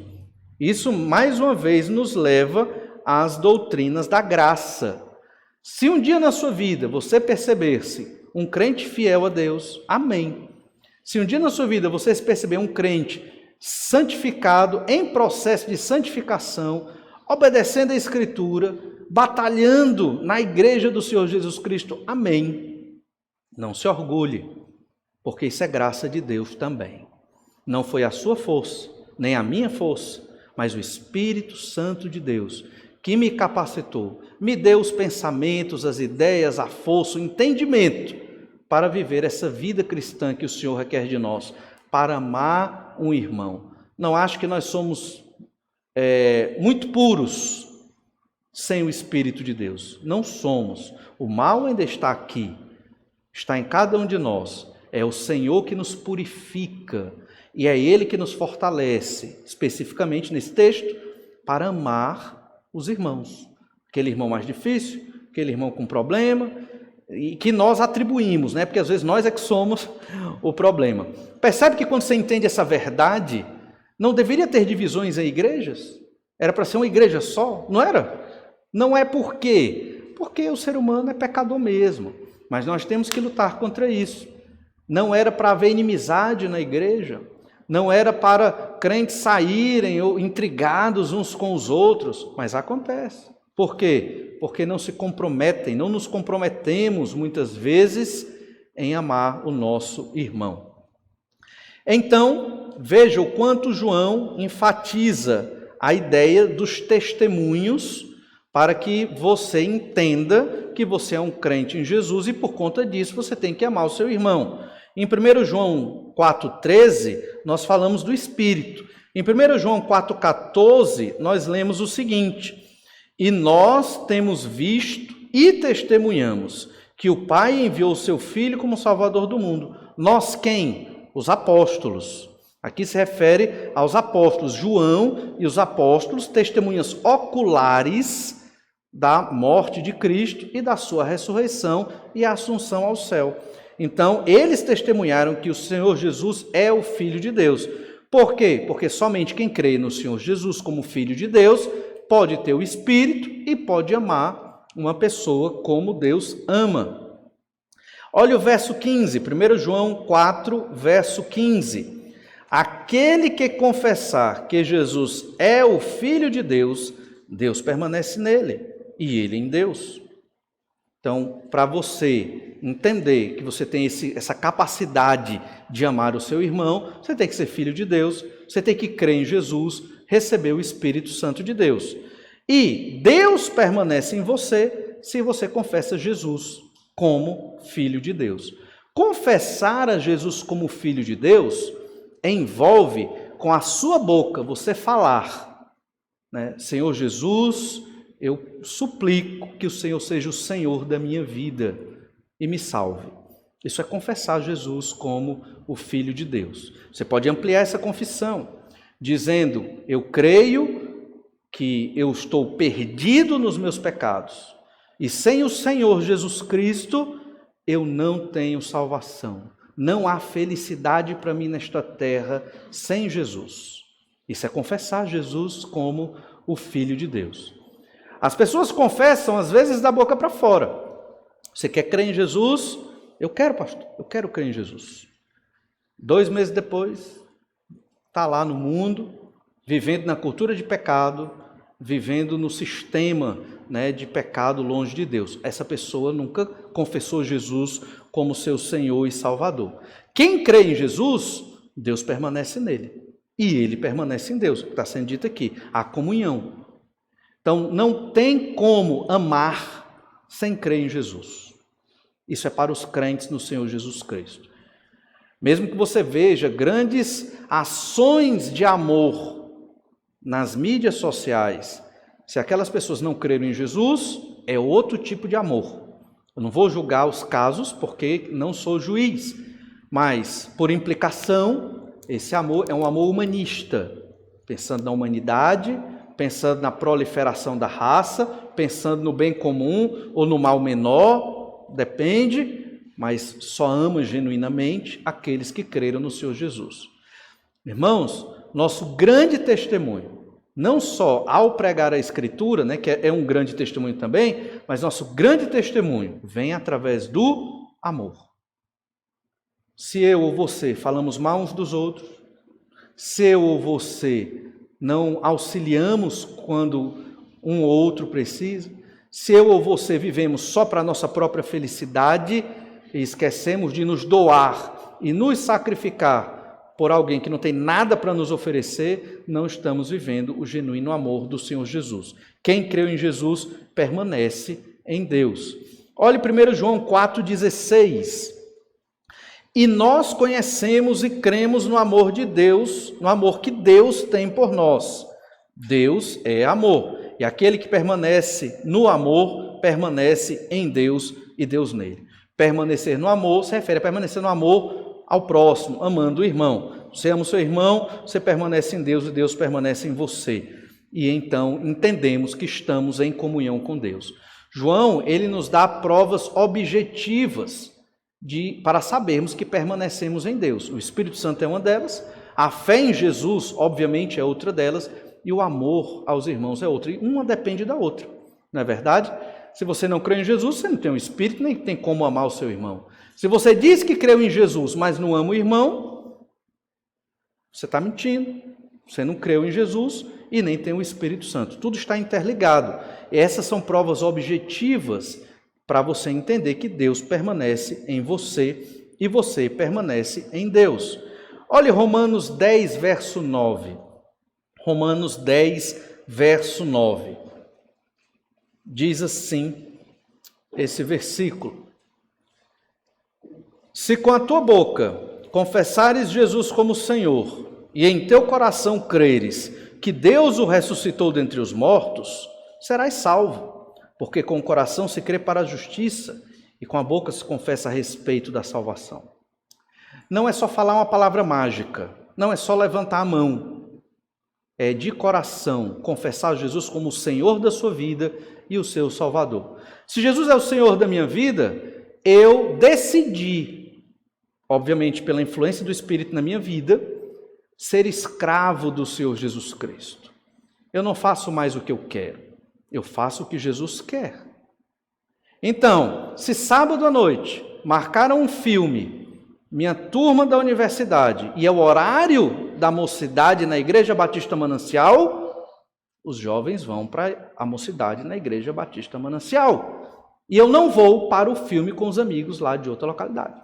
Isso, mais uma vez, nos leva às doutrinas da graça. Se um dia na sua vida você perceber-se um crente fiel a Deus, amém. Se um dia na sua vida você se perceber um crente santificado, em processo de santificação, obedecendo a Escritura, batalhando na igreja do Senhor Jesus Cristo, amém. Não se orgulhe, porque isso é graça de Deus também. Não foi a sua força, nem a minha força, mas o Espírito Santo de Deus, que me capacitou, me deu os pensamentos, as ideias, a força, o entendimento para viver essa vida cristã que o Senhor requer de nós, para amar um irmão. Não acho que nós somos muito puros sem o Espírito de Deus. Não somos. O mal ainda está aqui, está em cada um de nós. É o Senhor que nos purifica e é Ele que nos fortalece, especificamente nesse texto, para amar os irmãos. Aquele irmão mais difícil, aquele irmão com problema, e que nós atribuímos, né? Porque às vezes nós é que somos o problema. Percebe que quando você entende essa verdade, não deveria ter divisões em igrejas? Era para ser uma igreja só? Não era? Não é por quê? Porque o ser humano é pecador mesmo. Mas nós temos que lutar contra isso. Não era para haver inimizade na igreja. Não era para crentes saírem ou intrigados uns com os outros. Mas acontece. Por quê? Porque não se comprometem, não nos comprometemos muitas vezes em amar o nosso irmão. Então, veja o quanto João enfatiza a ideia dos testemunhos para que você entenda que você é um crente em Jesus e por conta disso você tem que amar o seu irmão. Em 1 João 4,13, nós falamos do Espírito. Em 1 João 4,14, nós lemos o seguinte: e nós temos visto e testemunhamos que o Pai enviou o seu Filho como Salvador do mundo. Nós quem? Os apóstolos. Aqui se refere aos apóstolos. João e os apóstolos, testemunhas oculares da morte de Cristo e da sua ressurreição e assunção ao céu. Então, eles testemunharam que o Senhor Jesus é o Filho de Deus. Por quê? Porque somente quem crê no Senhor Jesus como Filho de Deus pode ter o Espírito e pode amar uma pessoa como Deus ama. Olha o verso 15, 1 João 4, verso 15. Aquele que confessar que Jesus é o Filho de Deus, Deus permanece nele e ele em Deus. Então, para você entender que você tem essa capacidade de amar o seu irmão, você tem que ser filho de Deus, você tem que crer em Jesus, receber o Espírito Santo de Deus. E Deus permanece em você se você confessa Jesus como Filho de Deus. Confessar a Jesus como Filho de Deus envolve com a sua boca você falar, né? Senhor Jesus, eu suplico que o Senhor seja o Senhor da minha vida e me salve. Isso é confessar Jesus como o Filho de Deus. Você pode ampliar essa confissão, dizendo: eu creio que eu estou perdido nos meus pecados, e sem o Senhor Jesus Cristo, eu não tenho salvação. Não há felicidade para mim nesta terra sem Jesus. Isso é confessar Jesus como o Filho de Deus. As pessoas confessam, às vezes, da boca para fora. Você quer crer em Jesus? Eu quero, pastor, eu quero crer em Jesus. 2 meses depois, está lá no mundo, vivendo na cultura de pecado, vivendo no sistema, né, de pecado longe de Deus. Essa pessoa nunca confessou Jesus como seu Senhor e Salvador. Quem crê em Jesus, Deus permanece nele. E ele permanece em Deus. Está sendo dito aqui, a comunhão. Então, não tem como amar sem crer em Jesus. Isso é para os crentes no Senhor Jesus Cristo. Mesmo que você veja grandes ações de amor nas mídias sociais, se aquelas pessoas não creram em Jesus, é outro tipo de amor. Eu não vou julgar os casos porque não sou juiz, mas, por implicação, esse amor é um amor humanista, pensando na humanidade, pensando na proliferação da raça, pensando no bem comum ou no mal menor, depende, mas só ama genuinamente aqueles que creram no Senhor Jesus. Irmãos, nosso grande testemunho, não só ao pregar a Escritura, né, que é um grande testemunho também, mas nosso grande testemunho vem através do amor. Se eu ou você falamos mal uns dos outros, se eu ou você não auxiliamos quando um ou outro precisa, se eu ou você vivemos só para a nossa própria felicidade e esquecemos de nos doar e nos sacrificar por alguém que não tem nada para nos oferecer, não estamos vivendo o genuíno amor do Senhor Jesus. Quem creu em Jesus permanece em Deus. Olhe 1 João 4,16. E nós conhecemos e cremos no amor de Deus, no amor que Deus tem por nós. Deus é amor. E aquele que permanece no amor, permanece em Deus e Deus nele. Permanecer no amor se refere a permanecer no amor ao próximo, amando o irmão. Você ama o seu irmão, você permanece em Deus e Deus permanece em você. E então entendemos que estamos em comunhão com Deus. João, ele nos dá provas objetivas para sabermos que permanecemos em Deus. O Espírito Santo é uma delas, a fé em Jesus, obviamente, é outra delas, e o amor aos irmãos é outra. E uma depende da outra, não é verdade? Se você não crê em Jesus, você não tem o Espírito, nem tem como amar o seu irmão. Se você diz que creu em Jesus, mas não ama o irmão, você está mentindo. Você não creu em Jesus e nem tem o Espírito Santo. Tudo está interligado. Essas são provas objetivas para você entender que Deus permanece em você e você permanece em Deus. Olhe Romanos 10, verso 9. Romanos 10, verso 9. Diz assim esse versículo: se com a tua boca confessares Jesus como Senhor e em teu coração creres que Deus o ressuscitou dentre os mortos, serás salvo, porque com o coração se crê para a justiça e com a boca se confessa a respeito da salvação. Não é só falar uma palavra mágica, não é só levantar a mão, é de coração confessar Jesus como o Senhor da sua vida e o seu Salvador. Se Jesus é o Senhor da minha vida, eu decidi, obviamente pela influência do Espírito na minha vida, ser escravo do Senhor Jesus Cristo. Eu não faço mais o que eu quero, eu faço o que Jesus quer. Então, se sábado à noite marcaram um filme, minha turma da universidade, e é o horário da mocidade na Igreja Batista Manancial, os jovens vão para a mocidade na Igreja Batista Manancial. E eu não vou para o filme com os amigos lá de outra localidade,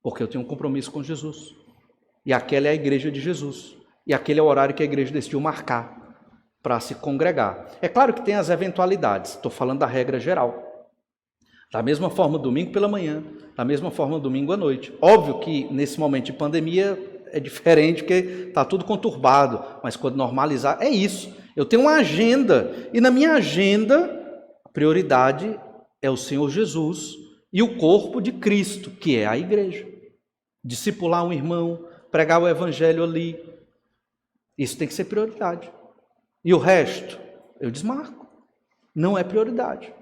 porque eu tenho um compromisso com Jesus. E aquela é a igreja de Jesus. E aquele é o horário que a igreja decidiu marcar para se congregar. É claro que tem as eventualidades, estou falando da regra geral. Da mesma forma, domingo pela manhã, da mesma forma, domingo à noite. Óbvio que nesse momento de pandemia é diferente, porque está tudo conturbado, mas quando normalizar, é isso. Eu tenho uma agenda, e na minha agenda, a prioridade é o Senhor Jesus e o corpo de Cristo, que é a igreja. Discipular um irmão, pregar o evangelho ali, isso tem que ser prioridade. E o resto, eu desmarco. Não é prioridade.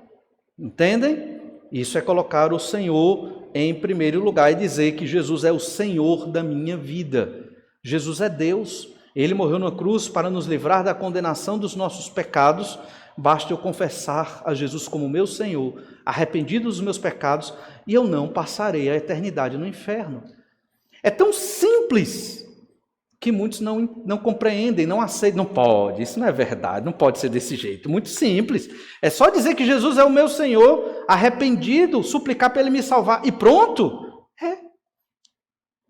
Entendem? Isso é colocar o Senhor em primeiro lugar e dizer que Jesus é o Senhor da minha vida. Jesus é Deus. Ele morreu na cruz para nos livrar da condenação dos nossos pecados. Basta eu confessar a Jesus como meu Senhor, arrependido dos meus pecados, e eu não passarei a eternidade no inferno. É tão simples que muitos não compreendem, não aceitam. Não pode, isso não é verdade, não pode ser desse jeito. Muito simples. É só dizer que Jesus é o meu Senhor, arrependido, suplicar para Ele me salvar e pronto.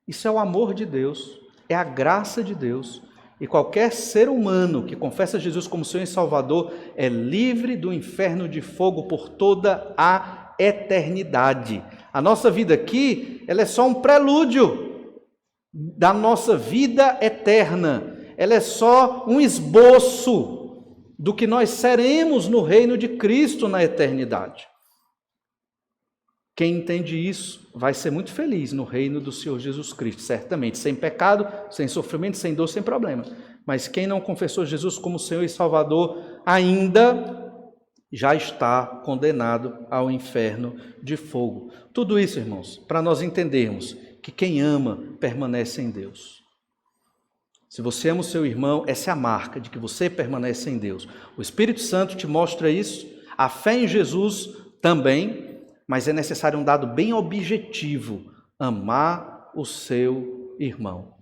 Isso é o amor de Deus, é a graça de Deus. E qualquer ser humano que confessa Jesus como Senhor e Salvador é livre do inferno de fogo por toda a eternidade. A nossa vida aqui, ela é só um prelúdio da nossa vida eterna. Ela é só um esboço do que nós seremos no reino de Cristo na eternidade. Quem entende isso vai ser muito feliz no reino do Senhor Jesus Cristo, certamente, sem pecado, sem sofrimento, sem dor, sem problema. Mas quem não confessou Jesus como Senhor e Salvador ainda já está condenado ao inferno de fogo. Tudo isso, irmãos, para nós entendermos que quem ama permanece em Deus. Se você ama o seu irmão, essa é a marca de que você permanece em Deus. O Espírito Santo te mostra isso, a fé em Jesus também, mas é necessário um dado bem objetivo: amar o seu irmão.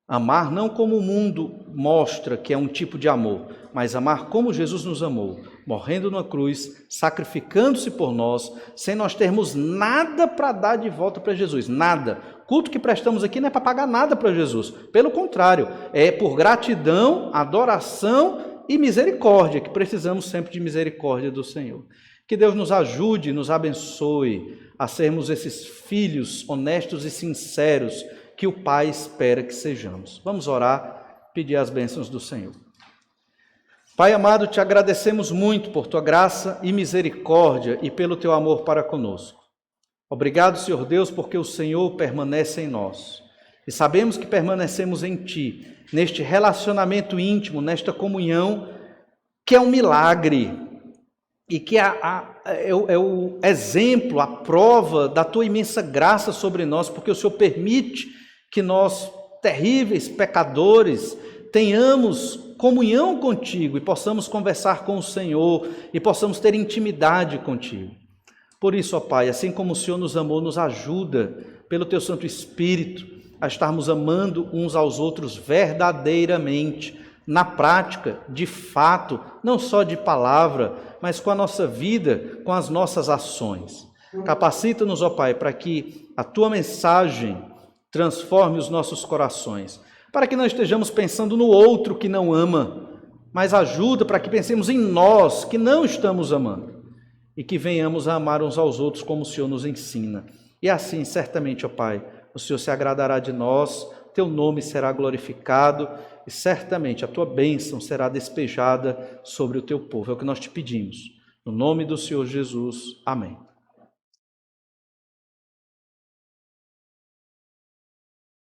Amar não como o mundo mostra que é um tipo de amor, mas amar como Jesus nos amou, morrendo na cruz, sacrificando-se por nós, sem nós termos nada para dar de volta para Jesus, nada. Culto que prestamos aqui não é para pagar nada para Jesus, pelo contrário, é por gratidão, adoração e misericórdia, que precisamos sempre de misericórdia do Senhor. Que Deus nos ajude, nos abençoe a sermos esses filhos honestos e sinceros que o Pai espera que sejamos. Vamos orar, pedir as bênçãos do Senhor. Pai amado, te agradecemos muito por tua graça e misericórdia e pelo teu amor para conosco. Obrigado, Senhor Deus, porque o Senhor permanece em nós. E sabemos que permanecemos em ti, neste relacionamento íntimo, nesta comunhão, que é um milagre e que é o exemplo, a prova da tua imensa graça sobre nós, porque o Senhor permite que nós, terríveis pecadores, tenhamos comunhão contigo e possamos conversar com o Senhor e possamos ter intimidade contigo. Por isso, ó Pai, assim como o Senhor nos amou, nos ajuda pelo teu Santo Espírito a estarmos amando uns aos outros verdadeiramente, na prática, de fato, não só de palavra, mas com a nossa vida, com as nossas ações. Capacita-nos, ó Pai, para que a Tua mensagem transforme os nossos corações, para que não estejamos pensando no outro que não ama, mas ajuda para que pensemos em nós que não estamos amando e que venhamos a amar uns aos outros como o Senhor nos ensina. E assim, certamente, ó Pai, o Senhor se agradará de nós, Teu nome será glorificado e certamente a Tua bênção será despejada sobre o Teu povo. É o que nós te pedimos. No nome do Senhor Jesus. Amém.